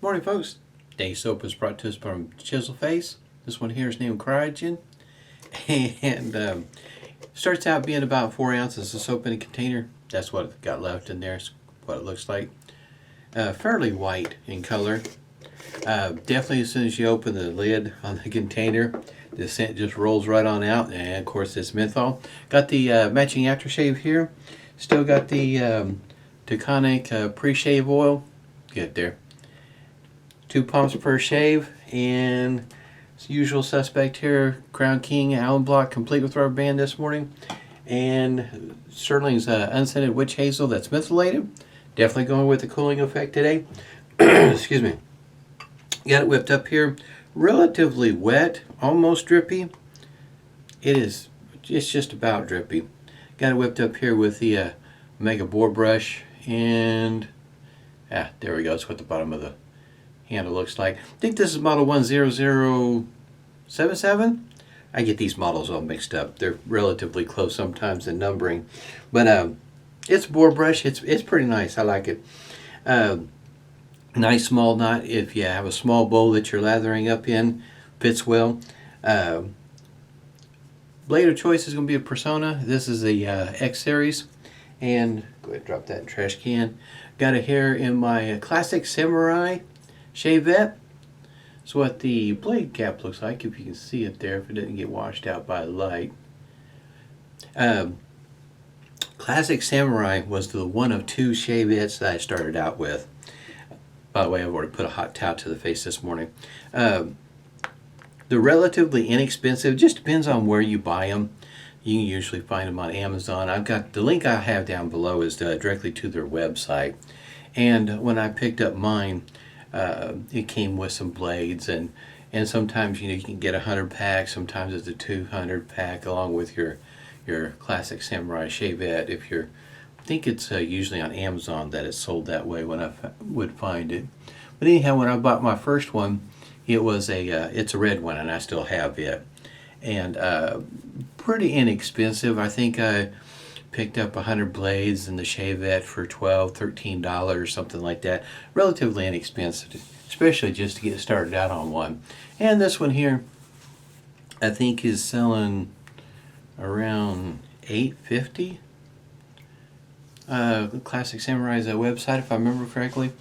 Morning, folks. Today's soap is brought to us from Chiseled Face. This one here is named Cryogen, and starts out being about 4 ounces of soap in a container. That's what it got left in there. It's what it looks like. Fairly white in color. Definitely, as soon as you open the lid on the container, the scent just rolls right on out. And of course, it's menthol. Got the matching aftershave here. Still got the Taconic Preshave oil. Get there. 2 pumps per shave, and usual suspect here, Crown King alum block complete with rubber band this morning, and Stirling's unscented witch hazel that's mentholated. Definitely going with the cooling effect today. Excuse me. Got it whipped up here, relatively wet, almost drippy. It's just about drippy. Got it whipped up here with the Mega Boar brush, and there we go. That's what the bottom of the handle looks like. I think this is model 10077. I get these models all mixed up. They're relatively close sometimes in numbering, but it's boar brush. It's pretty nice. I like it. Nice small knot if you have a small bowl that you're lathering up in. Fits well. Blade of choice is going to be a Personna. This is the X series, and go ahead and drop that in the trash can. Got a hair in my classic samurai Shavette. That's what the blade cap looks like, if you can see it there, if it didn't get washed out by the light. Classic Samurai was the one of 2 Shavettes that I started out with. By the way, I've already put a hot towel to the face this morning. They're relatively inexpensive. Just depends on where you buy them. You can usually find them on Amazon. I've got the link I have down below is directly to their website. And when I picked up mine, it came with some blades, and sometimes you can get 100 packs. Sometimes it's a 200 pack along with your classic samurai shavette. I think it's usually on Amazon that it's sold that way when I would find it. But anyhow, when I bought my first one, it was it's a red one, and I still have it, and pretty inexpensive. I think I picked up 100 blades in the Shavette for $12, $13, something like that. Relatively inexpensive, especially just to get started out on one. And this one here, I think is selling around $8.50. Classic Samurai's website, if I remember correctly.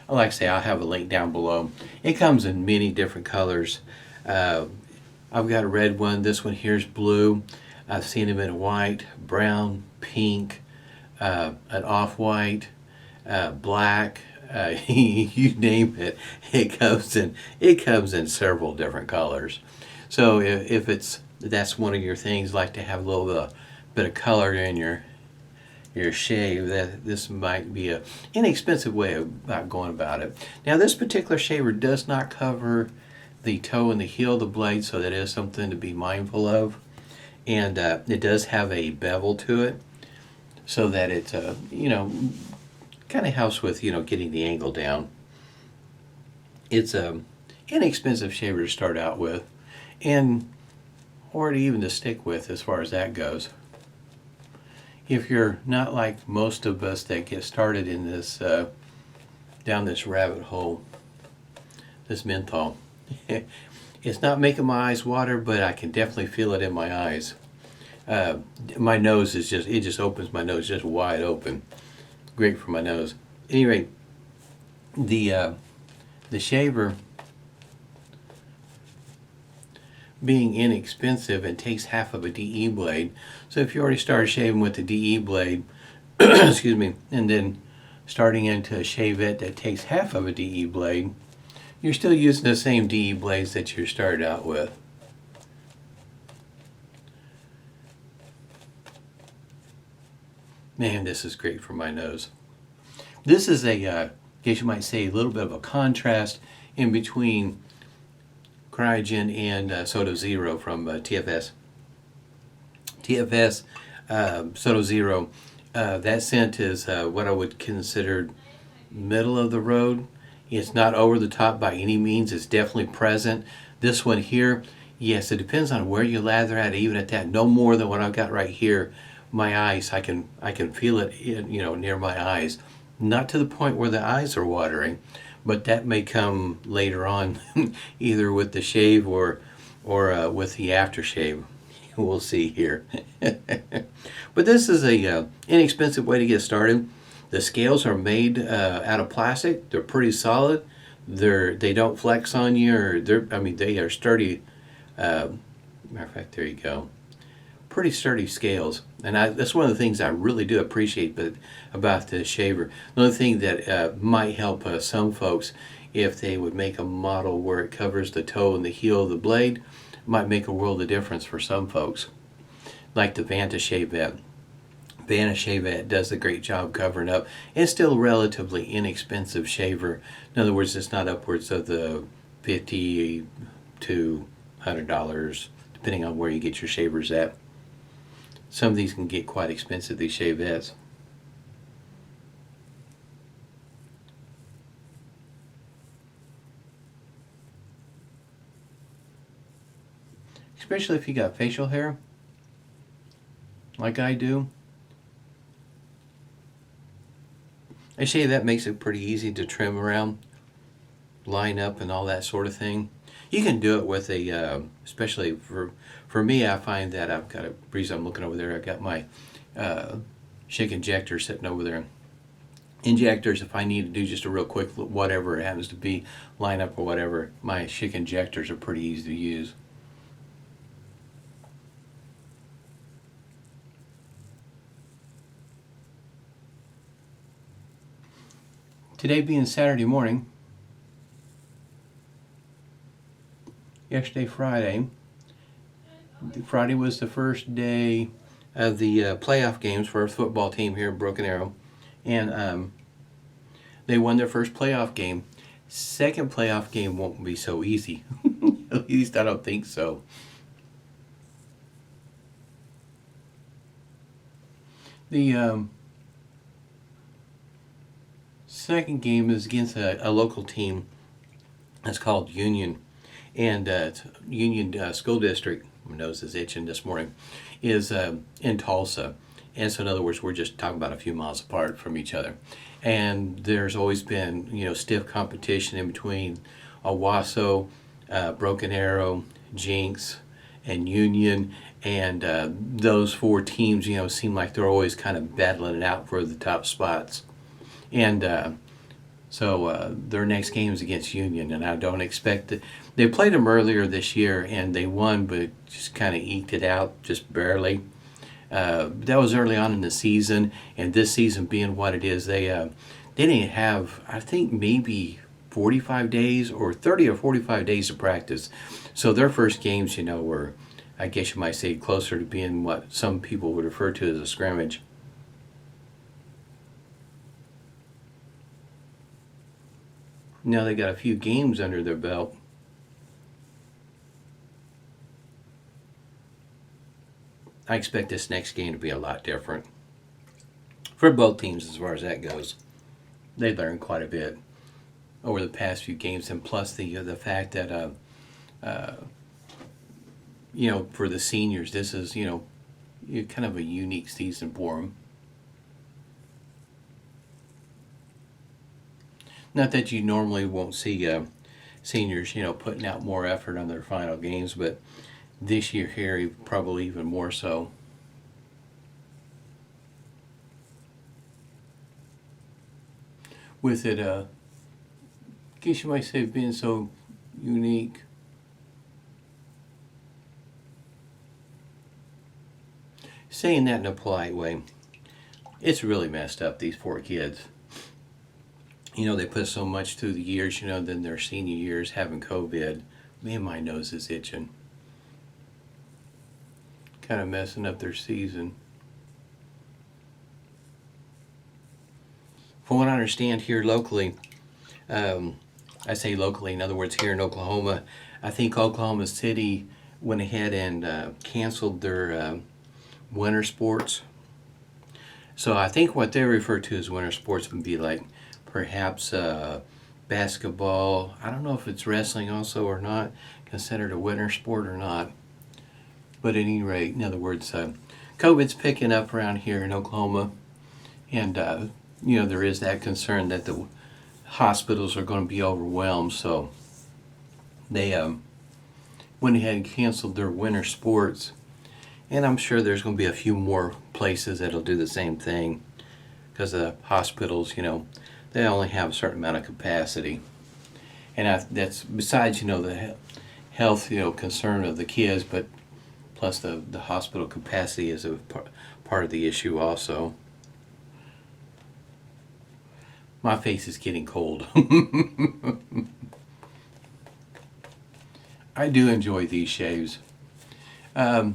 Like I say, I'll have a link down below. It comes in many different colors. I've got a red one. This one here is blue. I've seen them in white, brown, pink, an off-white, black, you name it. It comes in several different colors. So if that's one of your things, like to have a little bit of color in your shave, this might be an inexpensive way of going about it. Now, this particular shaver does not cover the toe and the heel of the blade, so that is something to be mindful of. And it does have a bevel to it, so that it, kind of helps with, getting the angle down. It's an inexpensive shaver to start out with, or even to stick with as far as that goes. If you're not like most of us that get started in this, down this rabbit hole, this menthol, it's not making my eyes water, but I can definitely feel it in my eyes. My nose it just opens my nose just wide open. Great for my nose. Anyway, the shaver being inexpensive, it takes half of a DE blade. So if you already started shaving with the DE blade, excuse me, and then starting into a shavette that takes half of a DE blade, you're still using the same DE blades that you started out with. Man, this is great for my nose. This is I guess you might say, a little bit of a contrast in between Cryogen and Soto Zero from TFS. TFS Soto Zero, that scent is what I would consider middle of the road. It's not over the top by any means. It's definitely present. This one here, yes, it depends on where you lather at. Even at that, no more than what I've got right here. My eyes, I can feel it, near my eyes. Not to the point where the eyes are watering, but that may come later on, either with the shave or with the aftershave. We'll see here. But this is a inexpensive way to get started. The scales are made out of plastic. They're pretty solid. They don't flex on you, or they are sturdy. Matter of fact, there you go. Pretty sturdy scales, and that's one of the things I really do appreciate about the shaver. Another thing that might help some folks, if they would make a model where it covers the toe and the heel of the blade, might make a world of difference for some folks. Like the Shavette. Shavette does a great job covering up. It's still a relatively inexpensive shaver. In other words, it's not upwards of the $50 to $100, depending on where you get your shavers at. Some of these can get quite expensive, these Shavettes. Especially if you got facial hair, like I do. A Shavette makes it pretty easy to trim around, line up, and all that sort of thing. You can do it with especially for me, I find that I've got a reason I'm looking over there. I've got my Schick injector sitting over there. Injectors, if I need to do just a real quick, whatever it happens to be, line up or whatever, my Schick injectors are pretty easy to use. Today being Saturday morning, yesterday Friday. Friday was the first day of the playoff games for our football team here in Broken Arrow, and they won their first playoff game. Second playoff game won't be so easy. At least I don't think so. The second game is against a local team that's called Union, and Union School District, my nose is itching this morning, is in Tulsa. And so in other words, we're just talking about a few miles apart from each other. And there's always been, stiff competition in between Owasso, Broken Arrow, Jinx, and Union. And those four teams, seem like they're always kind of battling it out for the top spots. And so their next game is against Union, and I don't expect it. They played them earlier this year, and they won, but just kind of eked it out, just barely. That was early on in the season, and this season being what it is, they didn't have, I think, maybe 45 days or 30 or 45 days of practice. So their first games, were, I guess you might say, closer to being what some people would refer to as a scrimmage. Now they got a few games under their belt. I expect this next game to be a lot different for both teams as far as that goes. They learned quite a bit over the past few games, and plus the fact that for the seniors, this is kind of a unique season for them. Not that you normally won't see seniors, putting out more effort on their final games, but this year here, probably even more so. With it, I guess you might say, being so unique. Saying that in a polite way, it's really messed up, these poor kids. They put so much through the years, then their senior years having COVID. Man, my nose is itching. Kind of messing up their season. From what I understand here locally, I say locally, in other words, here in Oklahoma, I think Oklahoma City went ahead and canceled their winter sports. So I think what they refer to as winter sports would be like perhaps basketball. I don't know if it's wrestling also or not, considered a winter sport or not. But at any rate, in other words, COVID's picking up around here in Oklahoma. And, there is that concern that the hospitals are going to be overwhelmed, so they went ahead and canceled their winter sports. And I'm sure there's going to be a few more places that'll do the same thing, because the hospitals, they only have a certain amount of capacity. And that's besides, the health, concern of the kids, but plus the hospital capacity is a part of the issue also. My face is getting cold. I do enjoy these shaves. Another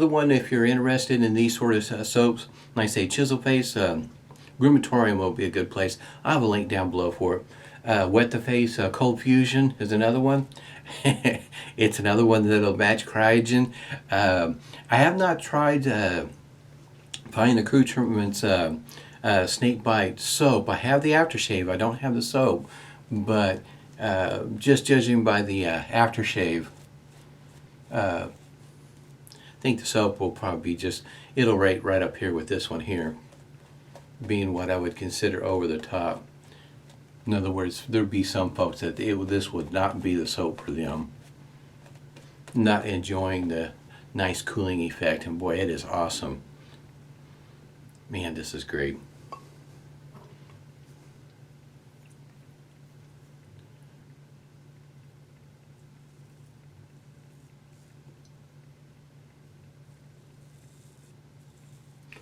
one, if you're interested in these sort of soaps, like I say, Chiseled Face, Grumatorium will be a good place. I have a link down below for it. Wet the Face, Cold Fusion is another one. It's another one that'll match Cryogen. I have not tried Fine Accoutrements Snake Bite soap. I have the aftershave. I don't have the soap. But just judging by the aftershave, I think the soap will probably be it'll rate right up here with this one here, being what I would consider over the top. In other words, there'd be some folks that this would not be the soap for them. Not enjoying the nice cooling effect, and boy, it is awesome. Man, this is great.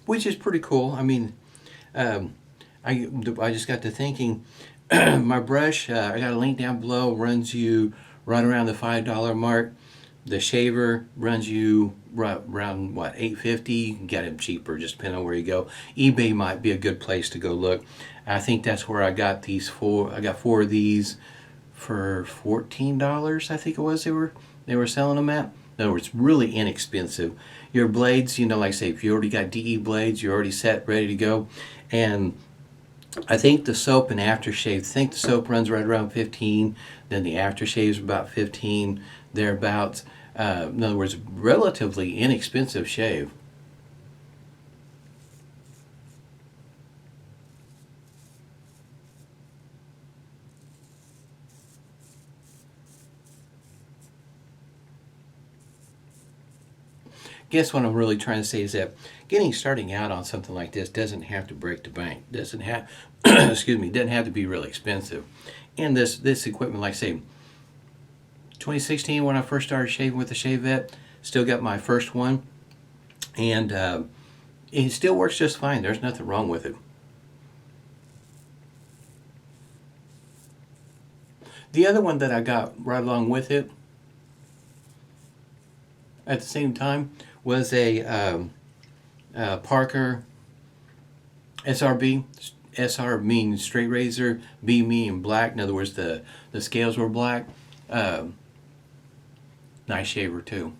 Which is pretty cool. I mean, I just got to thinking, my brush, I got a link down below, runs you right around the $5 mark. The shaver runs you right around, what, $8.50? You can get them cheaper, just depending on where you go. eBay might be a good place to go look. I think that's where I got these four. I got 4 of these for $14, I think it was they were selling them at. In other words, really inexpensive. Your blades, like I say, if you already got DE blades, you're already set, ready to go. And I think the soap and aftershave, I think the soap runs right around 15, then the aftershave is about 15, thereabouts. In other words, relatively inexpensive shave. Guess what I'm really trying to say is that starting out on something like this doesn't have to break the bank. Doesn't have, excuse me, doesn't have to be really expensive. And this equipment, like I say, 2016 when I first started shaving with the Shavette, still got my first one, and it still works just fine. There's nothing wrong with it. The other one that I got right along with it at the same time was a Parker SRB. SR means straight razor, B meaning black. In other words, the scales were black. Nice shaver too.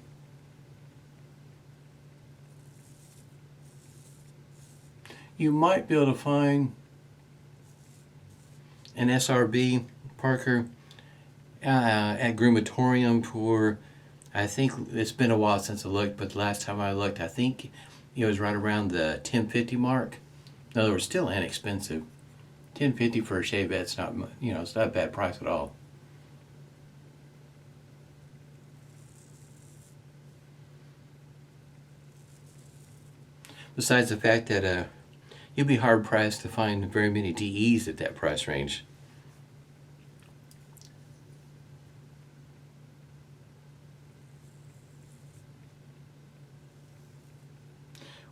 You might be able to find an SRB Parker at Grumatorium for, I think it's been a while since I looked, but the last time I looked, I think it was right around the $10.50 mark. In other words, still inexpensive. $10.50 for a Shavette's not, it's not a bad price at all. Besides the fact that you'll be hard pressed to find very many DEs at that price range.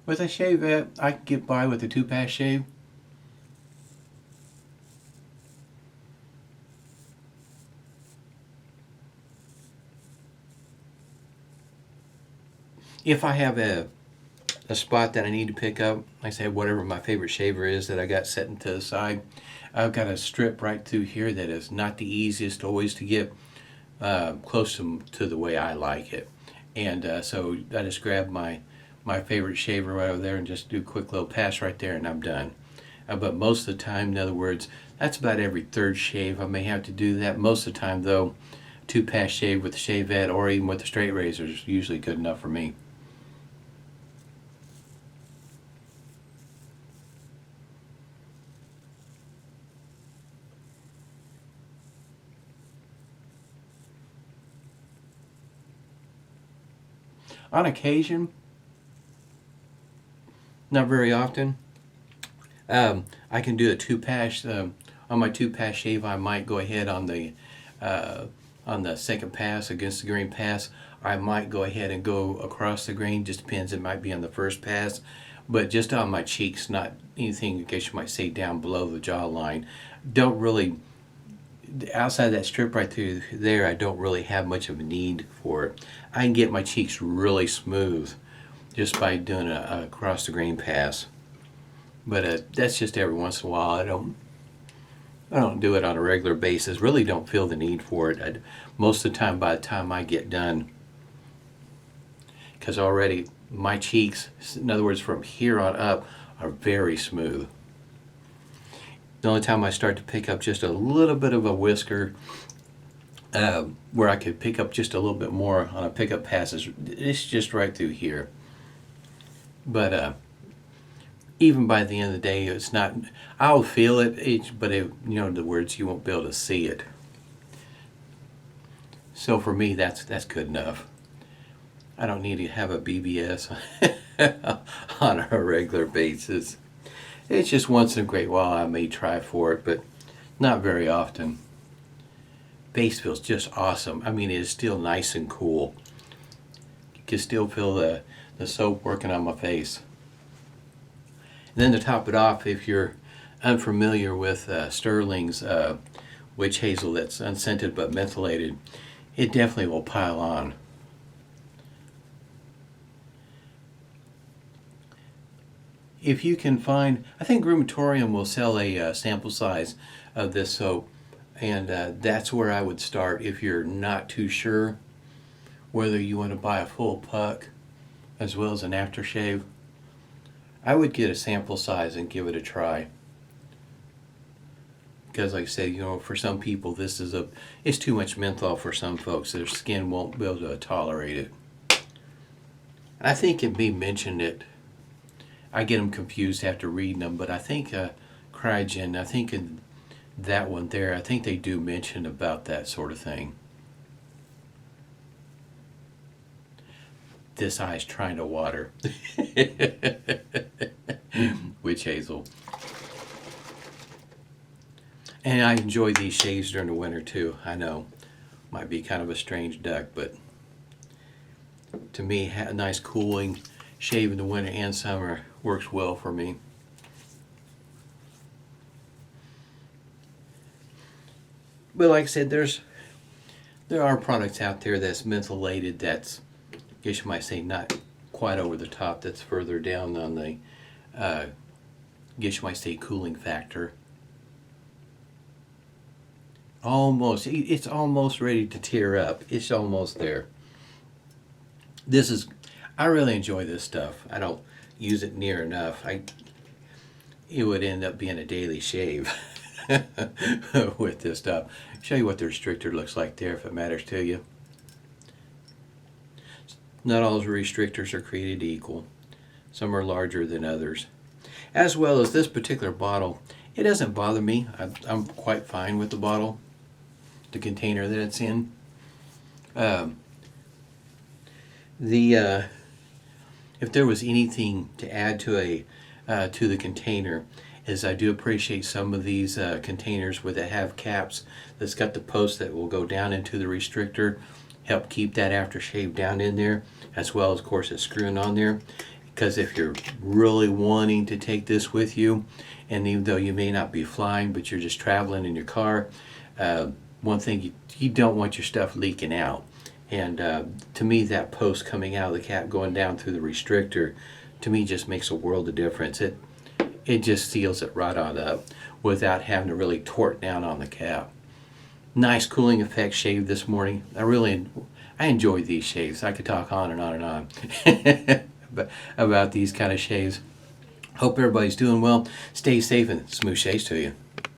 With a Shavette, I can get by with a 2-pass shave. If I have a spot that I need to pick up, like I said, whatever my favorite shaver is that I got setting to the side, I've got a strip right through here that is not the easiest always to get close to the way I like it. And so I just grab my favorite shaver right over there and just do a quick little pass right there and I'm done. But most of the time, in other words, that's about every third shave I may have to do that. Most of the time though, 2-pass shave with the Shavette or even with the straight razor is usually good enough for me. On occasion, not very often, I can do a two-pass. On my two-pass shave, I might go ahead on the second pass against the grain pass. I might go ahead and go across the grain. Just depends. It might be on the first pass, but just on my cheeks, not anything. I guess you might say down below the jawline. Don't really. Outside that strip right through there, I don't really have much of a need for it. I can get my cheeks really smooth just by doing a across the grain pass. But that's just every once in a while. I don't do it on a regular basis. Really don't feel the need for it. Most of the time, by the time I get done, because already my cheeks, in other words, from here on up, are very smooth. The only time I start to pick up just a little bit of a whisker, where I could pick up just a little bit more on a pickup pass, it's just right through here. But even by the end of the day, it's not. I'll feel it, but you know, in other words, you won't be able to see it. So for me, that's good enough. I don't need to have a BBS on a regular basis. It's just once in a great while I may try for it, but not very often. Base feels just awesome. I mean, it is still nice and cool. You can still feel the soap working on my face. And then to top it off, if you're unfamiliar with Stirling's witch hazel that's unscented but mentholated, it definitely will pile on. If you can find, I think Rheumatorium will sell a sample size of this soap, and that's where I would start if you're not too sure whether you want to buy a full puck as well as an aftershave. I would get a sample size and give it a try. Because like I said, you know, for some people it's too much menthol for some folks. Their skin won't be able to tolerate it. I think it may mention it. I get them confused after reading them, but I think Cryogen, I think in that one there, I think they do mention about that sort of thing. This eye's trying to water. Witch hazel. And I enjoy these shaves during the winter too. I know, might be kind of a strange duck, but to me, a nice cooling shave in the winter and summer works well for me. But like I said, there are products out there that's mentholated, that's, I guess you might say, not quite over the top, that's further down on the, I guess you might say, cooling factor. Almost, it's almost ready to tear up. It's almost there. I really enjoy this stuff. I don't use it near enough. It would end up being a daily shave with this stuff. Show you what the restrictor looks like there if it matters to you. Not all the restrictors are created equal. Some are larger than others. As well as this particular bottle, it doesn't bother me. I'm quite fine with the bottle, the container that it's in. If there was anything to add to the container, is I do appreciate some of these containers where they have caps that's got the post that will go down into the restrictor, help keep that aftershave down in there, as well as, of course, it's screwing on there. Because if you're really wanting to take this with you, and even though you may not be flying, but you're just traveling in your car, one thing, you don't want your stuff leaking out. And to me, that post coming out of the cap going down through the restrictor, to me, just makes a world of difference. It just seals it right on up without having to really torque down on the cap. Nice cooling effect shave this morning. I enjoy these shaves. I could talk on and on and on about these kind of shaves. Hope everybody's doing well. Stay safe and smooth shaves to you.